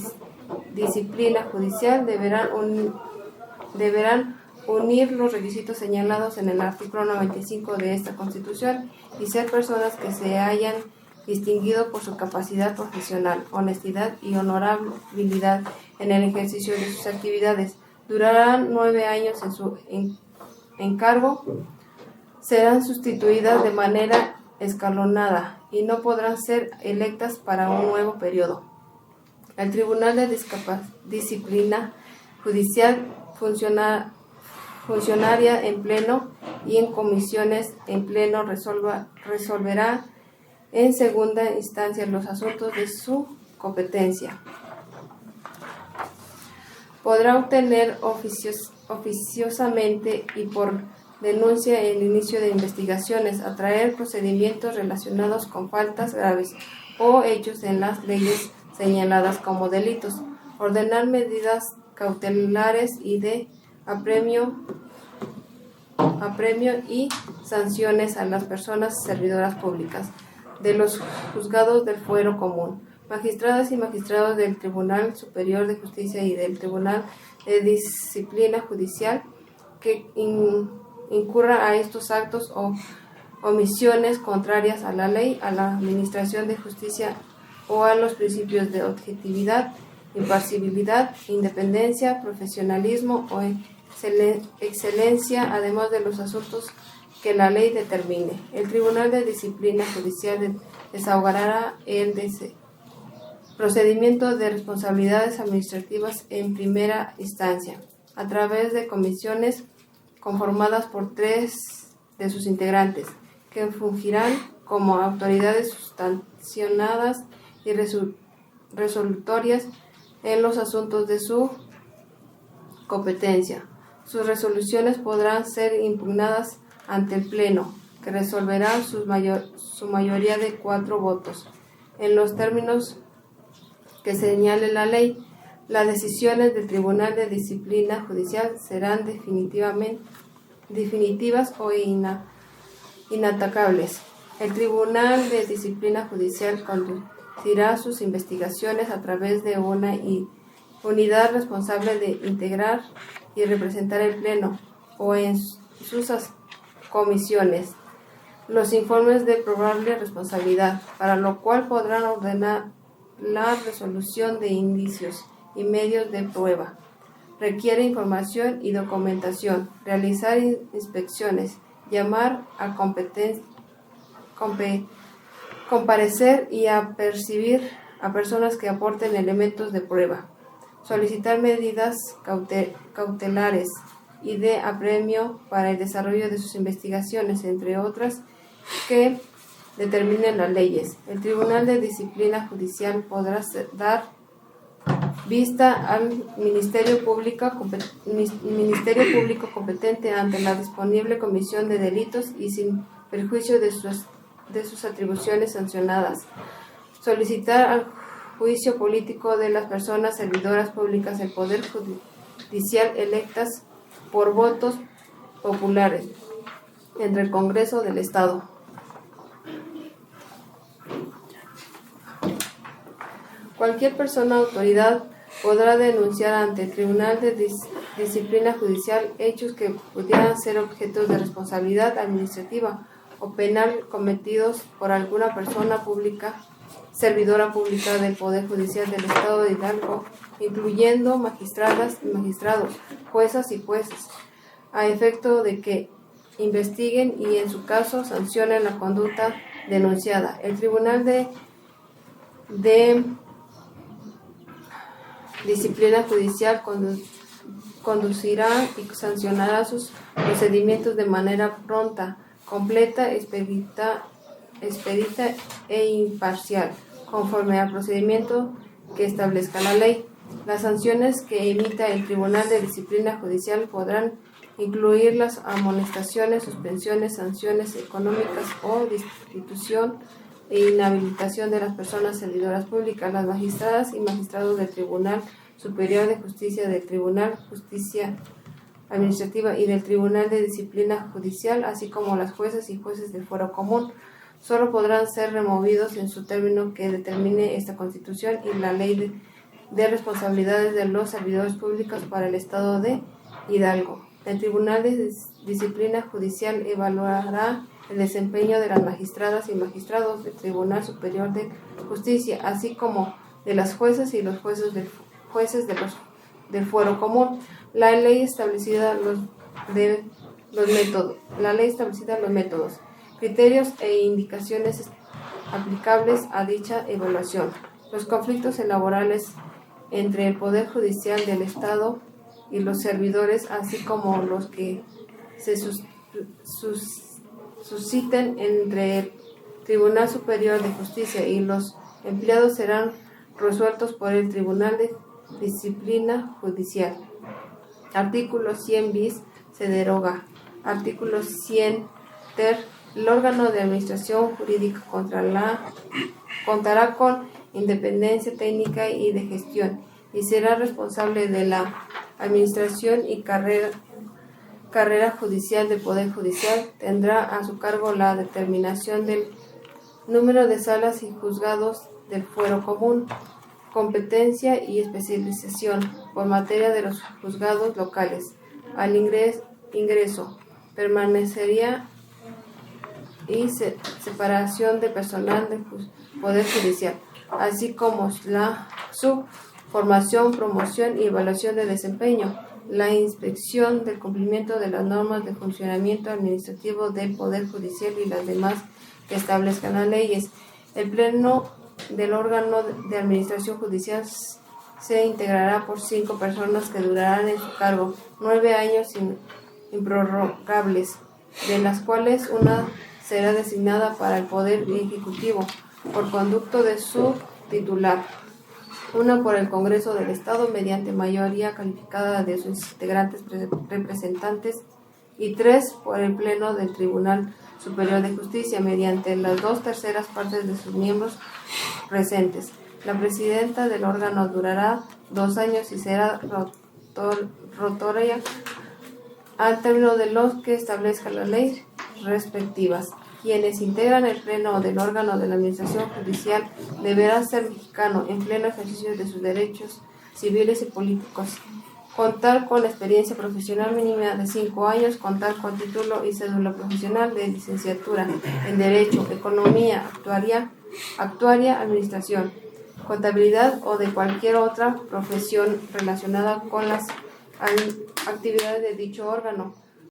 Disciplina Judicial deberán unir los requisitos señalados en el artículo 95 de esta Constitución y ser personas que se hayan distinguido por su capacidad profesional, honestidad y honorabilidad en el ejercicio de sus actividades. Durarán 9 años en su encargo, serán sustituidas de manera escalonada y no podrán ser electas para un nuevo periodo. El Tribunal de Disciplina Judicial funcionaria en pleno y en comisiones en pleno resolverá en segunda instancia los asuntos de su competencia. Podrá obtener oficiosamente y por denuncia el inicio de investigaciones, atraer procedimientos relacionados con faltas graves o hechos en las leyes señaladas como delitos, ordenar medidas cautelares y de apremio y sanciones a las personas servidoras públicas de los juzgados del Fuero Común, magistradas y magistrados del Tribunal Superior de Justicia y del Tribunal de Disciplina Judicial que incurra a estos actos o omisiones contrarias a la ley, a la administración de justicia o a los principios de objetividad, imparcialidad, independencia, profesionalismo o excelencia, además de los asuntos que la ley determine. El Tribunal de Disciplina Judicial desahogará el procedimiento de responsabilidades administrativas en primera instancia, a través de comisiones conformadas por 3 de sus integrantes, que fungirán como autoridades sustancionadas y resolutorias en los asuntos de su competencia. Sus resoluciones podrán ser impugnadas ante el Pleno, que resolverá su mayoría de 4 votos. En los términos que señale la ley, las decisiones del Tribunal de Disciplina Judicial serán definitivas o inatacables. El Tribunal de Disciplina Judicial conducirá sus investigaciones a través de una unidad responsable de integrar y representar el Pleno o en sus comisiones. los informes de probable responsabilidad, para lo cual podrán ordenar la resolución de indicios y medios de prueba. Requiere información y documentación, realizar inspecciones, llamar a comparecer y a percibir a personas que aporten elementos de prueba, solicitar medidas cautelares y de apremio para el desarrollo de sus investigaciones, entre otras que determinen las leyes. El Tribunal de Disciplina Judicial podrá dar vista al Ministerio Público competente ante la disponible comisión de delitos y sin perjuicio de sus atribuciones sancionadas. Solicitar al juicio político de las personas servidoras públicas del Poder Judicial electas por votos populares entre el Congreso del Estado. Cualquier persona o autoridad podrá denunciar ante el Tribunal de Disciplina Judicial hechos que pudieran ser objetos de responsabilidad administrativa o penal cometidos por alguna persona pública, servidora pública del Poder Judicial del Estado de Hidalgo, incluyendo magistradas y magistrados, juezas y jueces, a efecto de que investiguen y en su caso sancionen la conducta denunciada. El Tribunal de Disciplina Judicial conducirá y sancionará sus procedimientos de manera pronta, completa, expedita e imparcial, conforme al procedimiento que establezca la ley. Las sanciones que emita el Tribunal de Disciplina Judicial podrán incluir las amonestaciones, suspensiones, sanciones económicas o destitución e inhabilitación de las personas servidoras públicas, las magistradas y magistrados del Tribunal Superior de Justicia, del Tribunal Justicia Administrativa y del Tribunal de Disciplina Judicial, así como las jueces y jueces del Fuero Común. Solo podrán ser removidos en su término que determine esta Constitución y la Ley de responsabilidades de los servidores públicos para el Estado de Hidalgo. El Tribunal de Disciplina Judicial evaluará el desempeño de las magistradas y magistrados del Tribunal Superior de Justicia, así como de las jueces y los jueces del Fuero Común. La ley establecida los métodos, criterios e indicaciones aplicables a dicha evaluación. Los conflictos laborales entre el Poder Judicial del Estado y los servidores, así como los que se susciten entre el Tribunal Superior de Justicia y los empleados, serán resueltos por el Tribunal de Disciplina Judicial. Artículo 100 bis se deroga. Artículo 100 ter. El órgano de administración jurídica contará con independencia técnica y de gestión y será responsable de la administración y carrera judicial del Poder Judicial. Tendrá a su cargo la determinación del número de salas y juzgados del Fuero Común, competencia y especialización por materia de los juzgados locales. Al ingreso, permanecería y separación de personal del Poder Judicial, así como su formación, promoción y evaluación de desempeño, la inspección del cumplimiento de las normas de funcionamiento administrativo del Poder Judicial y las demás que establezcan las leyes. El Pleno del órgano de administración judicial se integrará por 5 personas que durarán en su cargo 9 años improrrogables, de las cuales una será designada para el Poder Ejecutivo por conducto de su titular, una por el Congreso del Estado mediante mayoría calificada de sus integrantes representantes y 3 por el Pleno del Tribunal Superior de Justicia mediante las 2/3 partes de sus miembros presentes. La presidenta del órgano durará 2 años y será rotatoria al término de los que establezca la ley respectivas. Quienes integran el pleno del órgano de la administración judicial deberán ser mexicano en pleno ejercicio de sus derechos civiles y políticos, contar con experiencia profesional mínima de 5 años, contar con título y cédula profesional de licenciatura en Derecho, Economía, Actuaria, Administración, Contabilidad o de cualquier otra profesión relacionada con las actividades de dicho órgano,